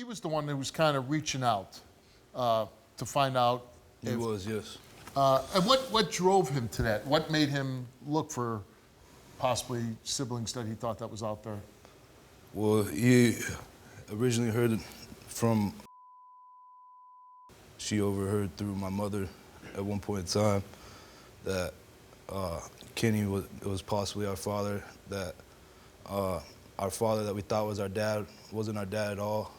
was the one that was kind of reaching out to find out. He was, yes. And what drove him to that? What made him look for possibly siblings that he thought that was out there? Well, he originally heard it from. She overheard through my mother at one point in time that Kenny was possibly our father, that our father that we thought was our dad wasn't our dad at all.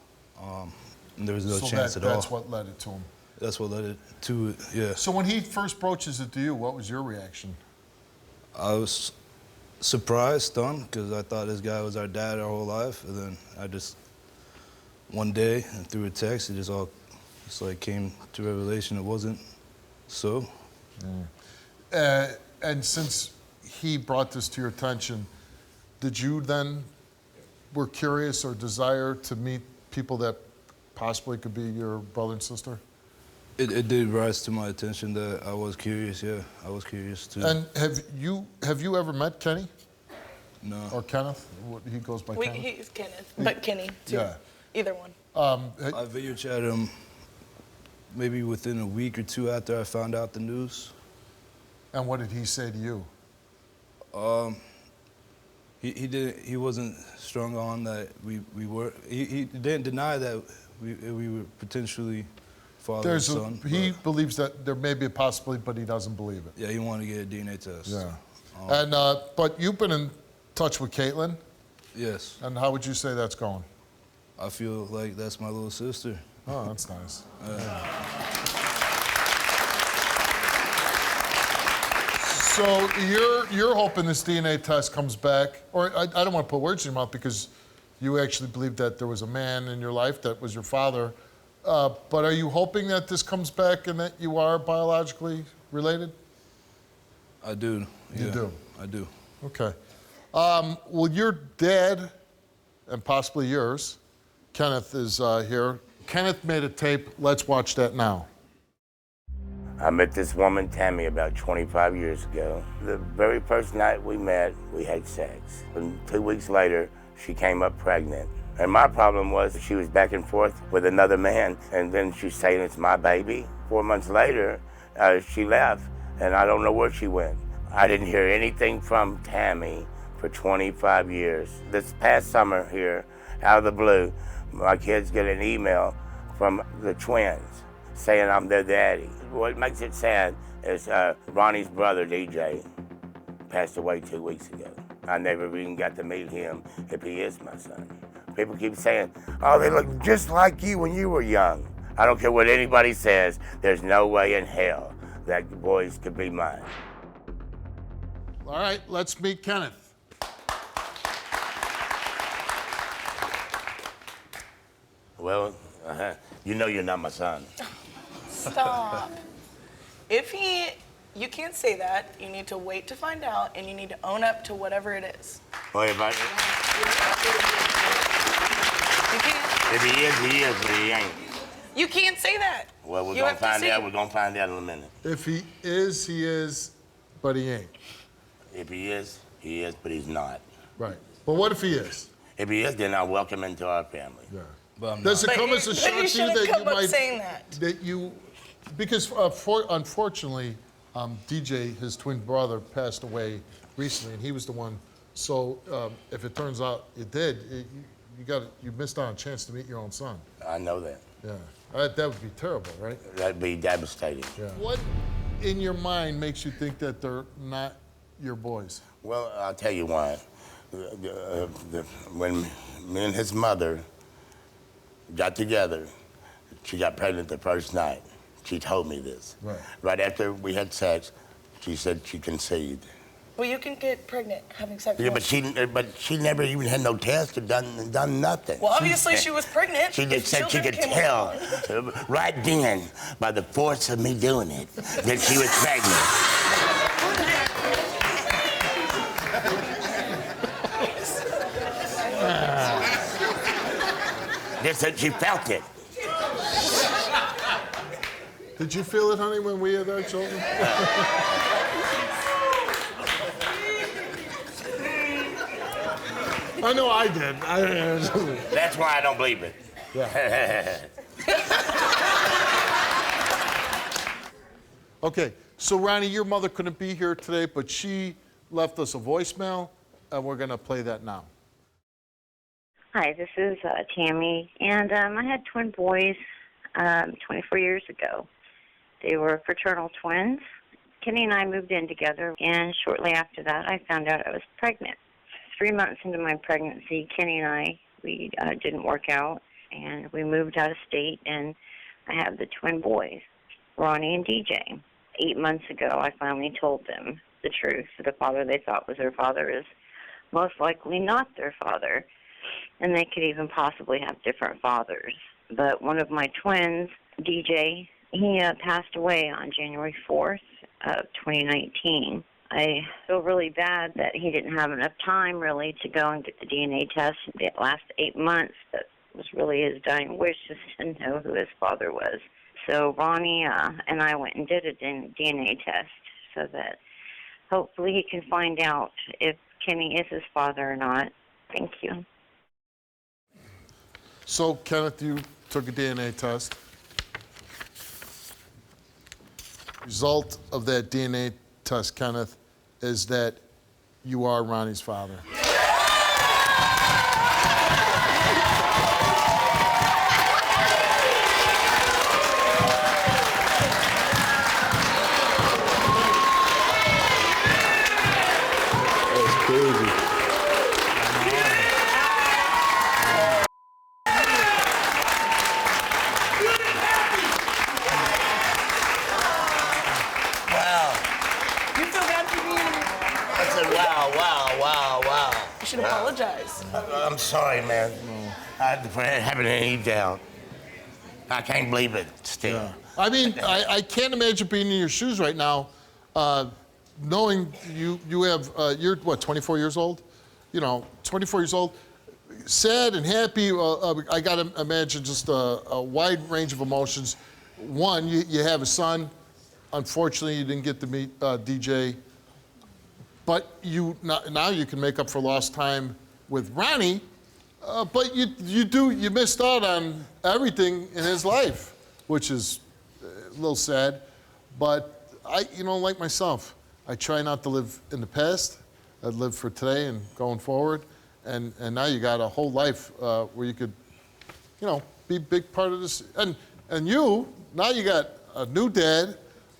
And there was no chance at all. That's what led it to him. That's what led it to it, yeah. So when he first broaches it to you, what was your reaction? I was surprised, stunned, because I thought this guy was our dad our whole life. And then I just, one day, and through a text, it just all like came to revelation it wasn't so. And since he brought this to your attention, did you then were curious or desire to meet people that possibly could be your brother and sister? It did rise to my attention that I was curious, yeah. I was curious too. And have you ever met Kenny? No. Or Kenneth? He goes by Kenneth? He's Kenneth, but Kenny too. Yeah. Either one. I video chatted him maybe within a week or two after I found out the news. And what did he say to you? He wasn't strong on that we were. He didn't deny that we were potentially father and son. He believes that there may be a possibility, but he doesn't believe it. Yeah, he wanted to get a DNA test. Yeah. And but you've been in touch with Caitlin. Yes. And how would you say that's going? I feel like that's my little sister. Oh, that's nice. So you're hoping this DNA test comes back, or I don't want to put words in your mouth because you actually believe that there was a man in your life that was your father, but are you hoping that this comes back and that you are biologically related? I do. You do? I do. Okay. Well, your dad, and possibly yours, Kenneth, is here. Kenneth made a tape. Let's watch that now. I met this woman, Tammy, about 25 years ago. The very first night we met, we had sex. And 2 weeks later, she came up pregnant. And my problem was she was back and forth with another man, and then she's saying it's my baby. 4 months later, she left, and I don't know where she went. I didn't hear anything from Tammy for 25 years. This past summer here, out of the blue, my kids get an email from the twins saying I'm their daddy. What makes it sad is Ronnie's brother, DJ, passed away 2 weeks ago. I never even got to meet him if he is my son. People keep saying, oh, they look just like you when you were young. I don't care what anybody says, there's no way in hell that boys could be mine. All right, let's meet Kenneth. Well, you know you're not my son. Stop. You can't say that. You need to wait to find out, and you need to own up to whatever it is. Well, if he is, he is, but he ain't. You can't say that. Well, we're gonna find out. We're gonna find out in a minute. If he is, but he ain't. If he is, but he's not. Right. But what if he is? If he is, then I'll welcome him to our family. Yeah. But Does it come as a shock to you that you might saying that you, because unfortunately, DJ, his twin brother, passed away recently, and he was the one. So if it turns out it did, you missed out on a chance to meet your own son. I know that. Yeah. That would be terrible, right? That'd be devastating. Yeah. What in your mind makes you think that they're not your boys? Well, I'll tell you why. When me and his mother got together, she got pregnant the first night. She told me this. Right. Right after we had sex, she said she conceived. Well, you can get pregnant having sex. Yeah, but she never even had no test or done nothing. Well, obviously she was pregnant. She just said she could tell right then by the force of me doing it that she was pregnant. Just that she felt it. Did you feel it, honey, when we had our children? I know I did. That's why I don't believe it. Yeah. Okay, so Ronnie, your mother couldn't be here today, but she left us a voicemail, and we're gonna play that now. Hi, this is Tammy, and I had twin boys 24 years ago. They were fraternal twins. Kenny and I moved in together, and shortly after that, I found out I was pregnant. 3 months into my pregnancy, Kenny and we didn't work out, and we moved out of state, and I have the twin boys, Ronnie and DJ. 8 months ago, I finally told them the truth. The father they thought was their father is most likely not their father, and they could even possibly have different fathers. But one of my twins, DJ, he passed away on January 4th of 2019. I feel really bad that he didn't have enough time, really, to go and get the DNA test. The last 8 months, that was really his dying wish, just to know who his father was. So Ronnie and I went and did a DNA test so that hopefully he can find out if Kenny is his father or not. Thank you. So, Kenneth, you took a DNA test. Result of that DNA test, Kenneth, is that you are Ronnie's father. That's crazy. You feel bad for me? I said, wow. You should apologize. I'm sorry, man. For having any doubt. I can't believe it still. I mean, I can't imagine being in your shoes right now, knowing you have, you're what, 24 years old? You know, 24 years old, sad and happy. I gotta imagine just a wide range of emotions. One, you have a son. Unfortunately, you didn't get to meet DJ. But now you can make up for lost time with Ronnie. But you missed out on everything in his life, which is a little sad. But like myself, I try not to live in the past. I live for today and going forward. And now you got a whole life where you could, be a big part of this. And now you got a new dad,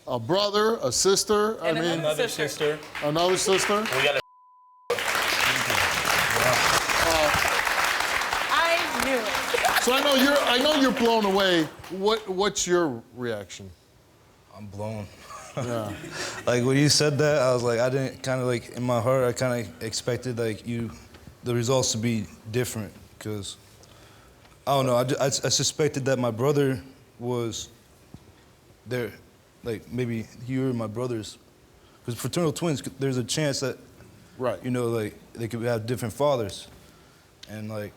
a brother, a sister. And another sister. Another sister. We got I knew it. So I know you're blown away. What's your reaction? I'm blown. Yeah. Like when you said that, I was like, I didn't kind of like in my heart, I kind of expected like the results to be different, because I don't know. I suspected that my brother was there, like maybe you were my brothers, because fraternal twins, there's a chance that, Right. like they could have different fathers, and like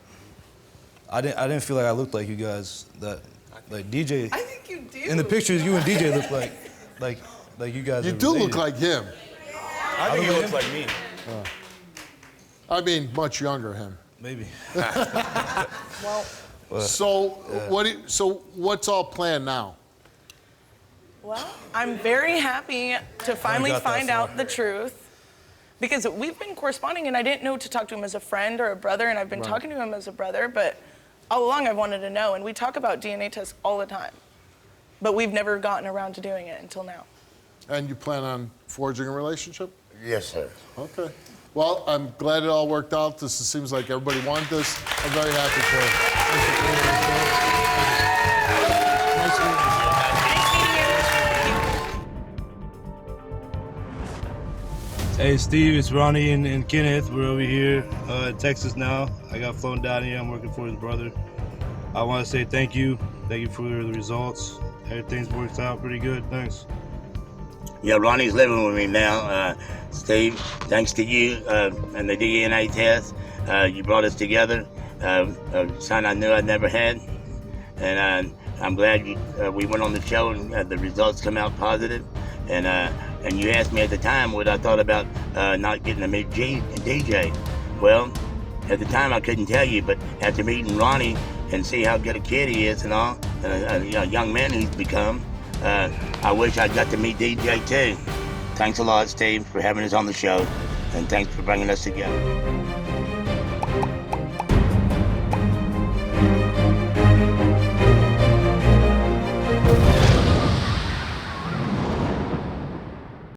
I didn't feel like I looked like you guys. That like DJ. I think you do. In the pictures, you and DJ look like you guys. You are do look related. like him. I think he looks like me. I mean, much younger him. Maybe. Well, So what's all planned now? I'm very happy to finally got that find far. out the truth, because we've been corresponding and I didn't know to talk to him as a friend or a brother, and I've been talking to him as a brother, but all along I've wanted to know, and we talk about DNA tests all the time, but we've never gotten around to doing it until now. And you plan on forging a relationship? Yes, sir. Okay. Well, I'm glad it all worked out. This seems like everybody wanted this. I'm very happy for you. Nice meeting you. Hey Steve, it's Ronnie and Kenneth. We're over here in Texas now. I got flown down here. I'm working for his brother. I want to say thank you. Thank you for the results. Everything's worked out pretty good. Thanks. Yeah, Ronnie's living with me now. Steve, thanks to you and the DNA test, you brought us together. A son I knew I'd never had. And I'm glad we went on the show and the results come out positive. And you asked me at the time what I thought about not getting to meet DJ. Well, at the time I couldn't tell you, but after meeting Ronnie and see how good a kid he is and all, and a young man he's become. I wish I got to meet DJ too. Thanks a lot, Steve, for having us on the show, and thanks for bringing us together.